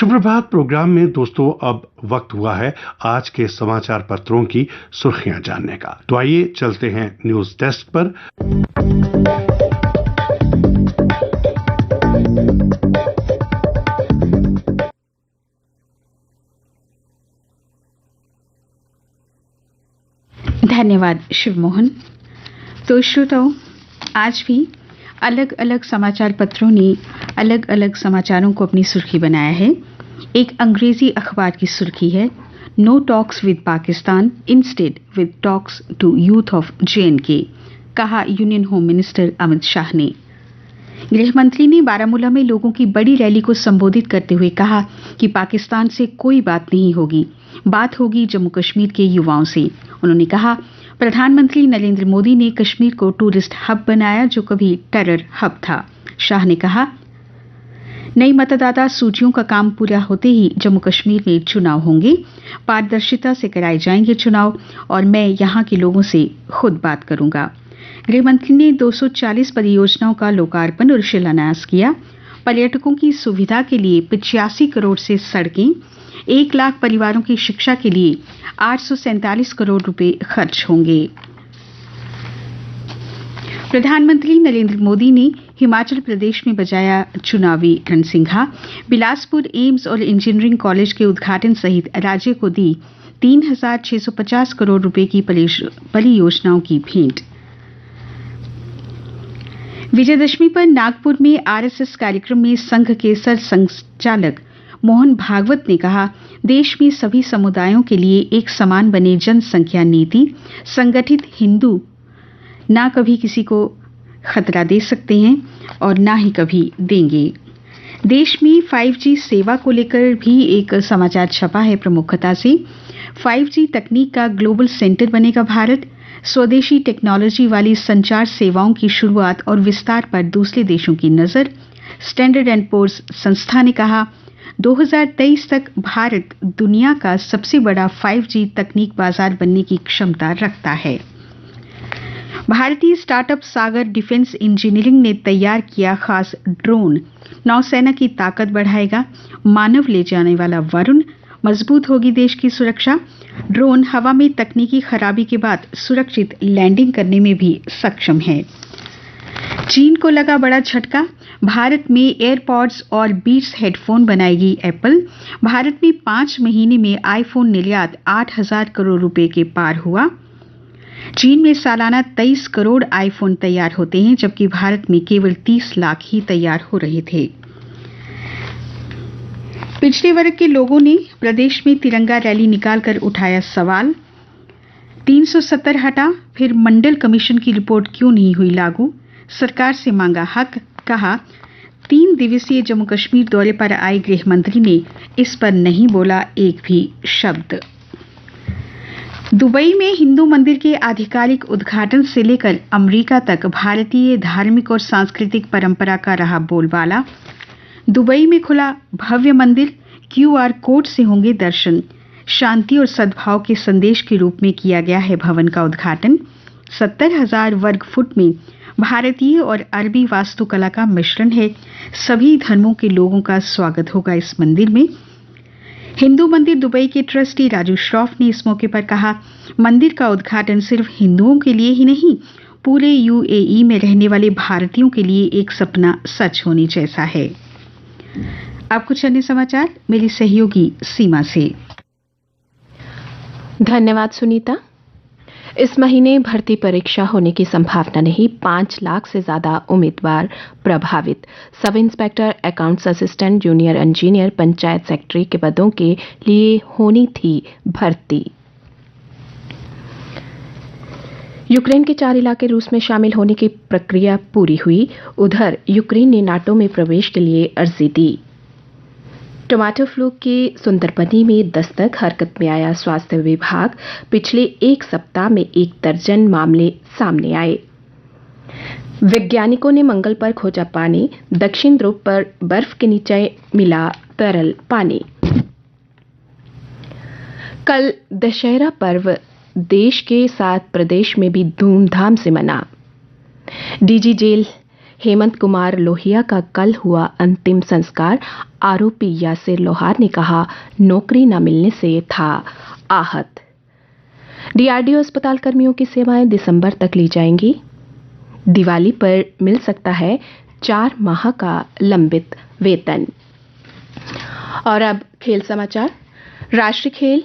सुप्रभात प्रोग्राम में दोस्तों अब वक्त हुआ है आज के समाचार पत्रों की सुर्खियां जानने का। तो आइए चलते हैं न्यूज डेस्क पर। धन्यवाद शिवमोहन। तो श्रोताओं, आज भी अलग अलग समाचार पत्रों ने अलग अलग समाचारों को अपनी सुर्खी बनाया है। एक अंग्रेजी अखबार की सुर्खी है, no talks with Pakistan, instead with talks to youth of J&K, कहा union home minister Amit Shah ने। गृह मंत्री ने बारामूला में लोगों की बड़ी रैली को संबोधित करते हुए कहा कि पाकिस्तान से कोई बात नहीं होगी, बात होगी जम्मू कश्मीर के युवाओं से। उन्होंने कहा, प्रधानमंत्री नरेंद्र मोदी ने कश्मीर को टूरिस्ट हब बनाया जो कभी टेरर हब था। शाह ने कहा, नई मतदाता सूचियों का काम पूरा होते ही जम्मू कश्मीर में चुनाव होंगे, पारदर्शिता से कराए जाएंगे चुनाव और मैं यहां के लोगों से खुद बात करूंगा। गृह मंत्री ने 240 परियोजनाओं का लोकार्पण और शिलान्यास किया। पर्यटकों की सुविधा के लिए 85 करोड़ से सड़कें, 1 लाख परिवारों की शिक्षा के लिए 847 करोड़ रुपए खर्च होंगे। प्रधानमंत्री नरेंद्र मोदी ने हिमाचल प्रदेश में बजाया चुनावी रणसिंघा। बिलासपुर एम्स और इंजीनियरिंग कॉलेज के उद्घाटन सहित राज्य को दी 3,650 करोड़ रुपए की परियोजनाओं की भेंट। विजयदशमी पर नागपुर में आरएसएस कार्यक्रम में संघ के सर संचालक मोहन भागवत ने कहा, देश में सभी समुदायों के लिए एक समान बने जनसंख्या नीति, संगठित हिंदू ना कभी किसी को खतरा दे सकते हैं और ना ही कभी देंगे। देश में 5G सेवा को लेकर भी एक समाचार छपा है प्रमुखता से। 5G तकनीक का ग्लोबल सेंटर बनेगा भारत। स्वदेशी टेक्नोलॉजी वाली संचार सेवाओं की शुरुआत और विस्तार पर दूसरे देशों की नजर। स्टैंडर्ड एंड पुअर्स संस्था ने कहा, 2023 तक भारत दुनिया का सबसे बड़ा 5G तकनीक बाजार बनने की क्षमता रखता है। भारतीय स्टार्टअप सागर डिफेंस इंजीनियरिंग ने तैयार किया खास ड्रोन, नौसेना की ताकत बढ़ाएगा। मानव ले जाने वाला वरुण, मजबूत होगी देश की सुरक्षा। ड्रोन हवा में तकनीकी खराबी के बाद सुरक्षित लैंडिंग करने में भी सक्षम है। चीन को लगा बड़ा झटका, भारत में एयरपॉड्स और बीट्स हेडफोन बनाएगी एप्पल। भारत में 5 महीने में आईफोन निर्यात 8,000 करोड़ रुपए के पार हुआ। चीन में सालाना 23 करोड़ आईफोन तैयार होते हैं, जबकि भारत में केवल 30 लाख ही तैयार हो रहे थे। पिछड़े वर्ग के लोगों ने प्रदेश में तिरंगा रैली निकालकर उठाया सवाल, 370 हटा, फिर मंडल कमीशन की रिपोर्ट क्यों नहीं हुई लागू, सरकार से मांगा हक। कहा, 3 दिवसीय जम्मू कश्मीर दौरे पर आए गृह मंत्री ने इस पर नहीं बोला एक भी शब्द। दुबई में हिंदू मंदिर के आधिकारिक उद्घाटन से लेकर अमेरिका तक भारतीय धार्मिक और सांस्कृतिक परंपरा का रहा बोलबाला। दुबई में खुला भव्य मंदिर, QR कोड से होंगे दर्शन। शांति और सद्भाव के संदेश के रूप में किया गया है भवन का उद्घाटन। 70,000 वर्ग फुट में भारतीय और अरबी वास्तुकला का मिश्रण है। सभी धर्मों के लोगों का स्वागत होगा इस मंदिर में। हिंदू मंदिर दुबई के ट्रस्टी राजू श्रॉफ ने इस मौके पर कहा, मंदिर का उद्घाटन सिर्फ हिंदुओं के लिए ही नहीं, पूरे UAE में रहने वाले भारतीयों के लिए एक सपना सच होने जैसा है। अब कुछ अन्य समाचार मेरी सहयोगी सीमा से। धन्यवाद सुनीता। इस महीने भर्ती परीक्षा होने की संभावना नहीं, 5 लाख से ज्यादा उम्मीदवार प्रभावित। Sub inspector, accounts assistant, junior engineer, panchayat secretary के पदों के लिए होनी थी भर्ती। यूक्रेन के 4 इलाके रूस में शामिल होने की प्रक्रिया पूरी हुई। उधर यूक्रेन ने नाटो में प्रवेश के लिए अर्जी दी। टोमेटो फ्लू के सुंदरबनी में दस्तक, हरकत में आया स्वास्थ्य विभाग। पिछले 1 सप्ताह में 1 दर्जन मामले सामने आए। वैज्ञानिकों ने मंगल पर खोजा पानी, दक्षिण ध्रुव पर बर्फ के नीचे मिला तरल पानी। कल दशहरा पर्व देश के 7 प्रदेश में भी धूमधाम से मना। डीजी जेल हेमंत कुमार लोहिया का कल हुआ अंतिम संस्कार। आरोपी यासिर लोहार ने कहा नौकरी न मिलने से था आहत। डीआरडीओ अस्पताल कर्मियों की सेवाएं दिसंबर तक ली जाएंगी। दिवाली पर मिल सकता है 4 माह का लंबित वेतन। और अब खेल समाचार। राष्ट्रीय खेल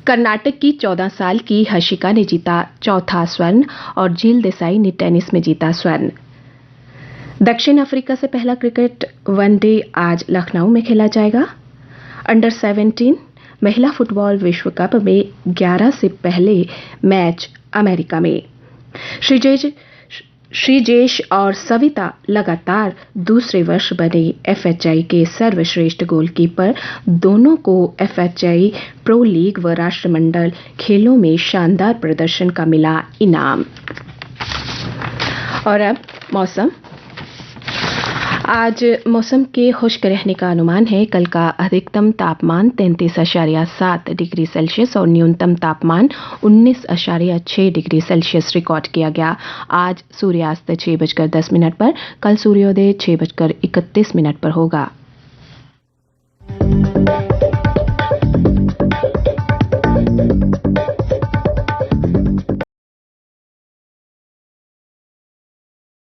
कर्नाटक की 14 साल की हर्षिका ने जीता चौथा स्वर्ण और झील देसाई ने टेनिस में जीता स्वर्ण। दक्षिण अफ्रीका से पहला क्रिकेट वनडे आज लखनऊ में खेला जाएगा। अंडर 17 महिला फुटबॉल विश्व कप में 11 से पहले मैच अमेरिका में। श्रीजेश और सविता लगातार दूसरे वर्ष बने एफएचआई के सर्वश्रेष्ठ गोलकीपर। दोनों को एफएचआई प्रो लीग व राष्ट्रमंडल खेलों में शानदार प्रदर्शन का मिला इनाम। और अब मौसम। आज मौसम के खुश्क रहने का अनुमान है। कल का अधिकतम तापमान 33.7 डिग्री सेल्सियस और न्यूनतम तापमान 19.6 डिग्री सेल्सियस रिकॉर्ड किया गया। आज सूर्यास्त 6:10 पर, कल सूर्योदय 6:31 पर होगा।